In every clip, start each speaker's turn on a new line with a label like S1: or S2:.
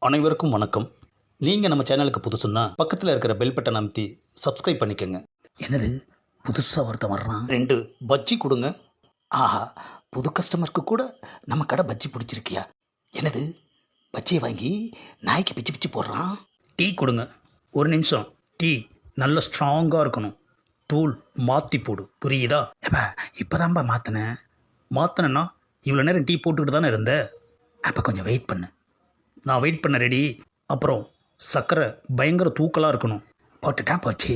S1: அனைவருக்கும் வணக்கம். நீங்கள் நம்ம சேனலுக்கு புதுசுன்னா பக்கத்தில் இருக்கிற பெல் பட்டன் அமைத்தி சப்ஸ்கிரைப் பண்ணிக்கோங்க.
S2: என்னது புதுசாக ஒருத்தன் வர்றான்?
S1: 2 பஜ்ஜி கொடுங்க.
S2: ஆஹா, புது கஸ்டமருக்கு கூட நம்ம கடை பஜ்ஜி பிடிச்சிருக்கியா? என்னது பஜ்ஜியை வாங்கி நாய்க்கு பிச்சு பிச்சு போடுறான்?
S1: டீ கொடுங்க. ஒரு நிமிஷம். டீ நல்ல ஸ்ட்ராங்காக இருக்கணும். தூள் மாற்றி போடு, புரியுதா?
S2: ஏப்பா இப்போதான்ப்பா மாற்றினேன்.
S1: மாற்றினா இவ்வளோ நேரம் டீ போட்டுக்கிட்டு தானே இருந்த.
S2: அப்போ கொஞ்சம் வெயிட் பண்ணு.
S1: நான் வெயிட் பண்ண ரெடி. அப்புறம் சர்க்கரை பயங்கர தூக்கலாக இருக்கணும்.
S2: போட்டுட்டா போச்சு.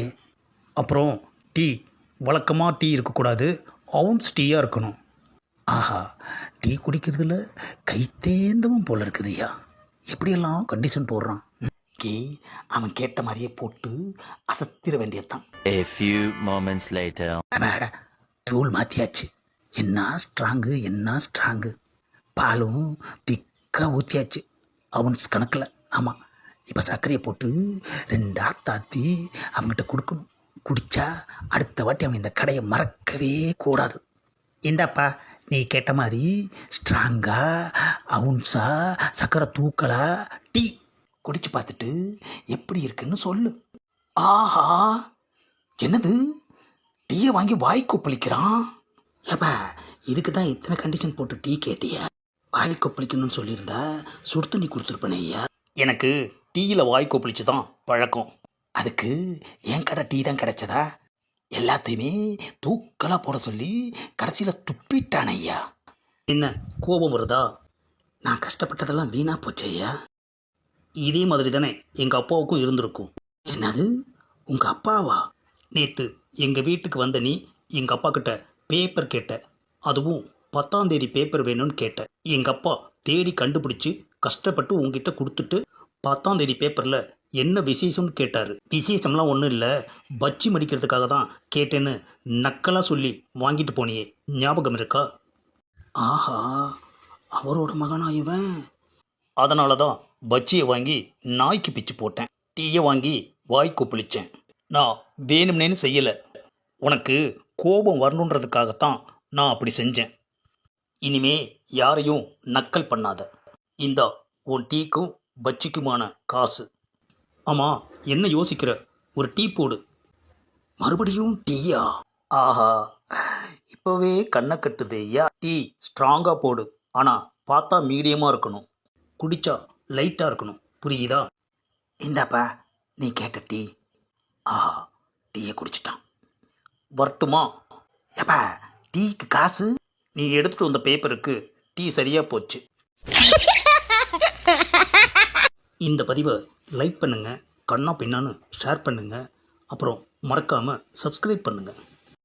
S1: அப்புறம் டீ வழக்கமாக டீ இருக்கக்கூடாது, அவுன்ஸ் டீயாக இருக்கணும்.
S2: ஆஹா, டீ குடிக்கிறதுல கைத்தேந்தவும் போல இருக்குதுய்யா. எப்படியெல்லாம் கண்டிஷன் போடுறான். கே அவன் கேட்ட மாதிரியே போட்டு அசத்திர வேண்டியதுதான்.
S3: A few moments later.
S2: அட தூள் மாற்றியாச்சு. என்ன ஸ்ட்ராங்கு, என்ன ஸ்ட்ராங்கு. பாலும் திக்காக ஊற்றியாச்சு அவன்ஸ் கணக்கில். ஆமாம், இப்போ சர்க்கரையை போட்டு 2 ஆத்தாத்தி அவங்ககிட்ட கொடுக்கணும். குடித்தா அடுத்த வாட்டி அவன் இந்த கடையை மறக்கவே கூடாது. இந்தாப்பா நீ கேட்ட மாதிரி ஸ்ட்ராங்கா அவுன்ஸா சர்க்கரை தூக்கலா டீ குடிச்சு பார்த்துட்டு எப்படி இருக்குன்னு சொல்லு. ஆஹா, என்னது டீயை வாங்கி வாய் கொப்பளிக்கிறான். ஏப்பா இதுக்கு தான் இத்தனை கண்டிஷன் போட்டு டீ கேட்டியா? வாய் கொப்பளிக்கணும்னு சொல்லியிருந்தா சுடு தண்ணி கொடுத்துருப்பேனே ஐயா.
S1: எனக்கு டீயில் வாய் கொப்பளிச்சு தான் பழக்கம்.
S2: அதுக்கு என் கடை டீ தான் கிடைச்சதா? எல்லாத்தையுமே தூக்கலாக போட சொல்லி கடைசியில் துப்பிட்டானே ஐயா.
S1: என்ன கோபம் வருதா?
S2: நான் கஷ்டப்பட்டதெல்லாம் வீணாக போச்சு ஐயா.
S1: இதே மாதிரி தானே எங்கள் அப்பாவுக்கும் இருந்திருக்கும்.
S2: என்னது உங்கள் அப்பாவா?
S1: நேற்று எங்கள் வீட்டுக்கு வந்த நீ எங்கள் அப்பா கிட்ட பேப்பர் கேட்ட. அதுவும் 10ஆம் தேதி பேப்பர் வேணும்னு கேட்ட. எங்கள் அப்பா தேடி கண்டுபிடிச்சி கஷ்டப்பட்டு உங்ககிட்ட கொடுத்துட்டு 10ஆம் தேதி பேப்பரில் என்ன விசேஷம்னு கேட்டார். விசேஷம்லாம் ஒன்றும் இல்லை, பஜ்ஜி மடிக்கிறதுக்காக தான் கேட்டேன்னு நக்கலாக சொல்லி வாங்கிட்டு போனியே, ஞாபகம் இருக்கா?
S2: ஆஹா, அவரோட மகனா இவன்?
S1: அதனால தான் பஜ்ஜியை வாங்கி நாய்க்கு பிச்சு போட்டேன். டீயை வாங்கி வாய் கொப்பளிச்சேன். நான் வேணும்னேன்னு செய்யலை, உனக்கு கோபம் வரணுன்றதுக்காகத்தான் நான் அப்படி செஞ்சேன். இனிமே யாரையும் நக்கல் பண்ணாத. இந்தா உன் டீக்கும் பஜ்ஜிக்குமான காசு. ஆமாம், என்ன யோசிக்கிற? ஒரு டீ போடு.
S2: மறுபடியும் டீயா?
S1: ஆஹா, இப்போவே கண்ணை கட்டுது ஐயா. டீ ஸ்ட்ராங்காக போடு, ஆனால் பார்த்தா மீடியமாக இருக்கணும். குடித்தா லைட்டாக இருக்கணும், புரியுதா?
S2: இந்தாப்பா நீ கேட்ட டீ. ஆஹா, டீயை குடிச்சிட்டான்.
S1: வரட்டுமா?
S2: ஏப்பா டீக்கு காசு?
S1: நீ எடுத்துகிட்டு வந்த பேப்பருக்கு டீ சரியாக போச்சு. இந்த பதிவை லைக் பண்ணுங்கள், கண்ணா பின்னான்னு ஷேர் பண்ணுங்கள், அப்புறம் மறக்காமல் சப்ஸ்கிரைப் பண்ணுங்கள்.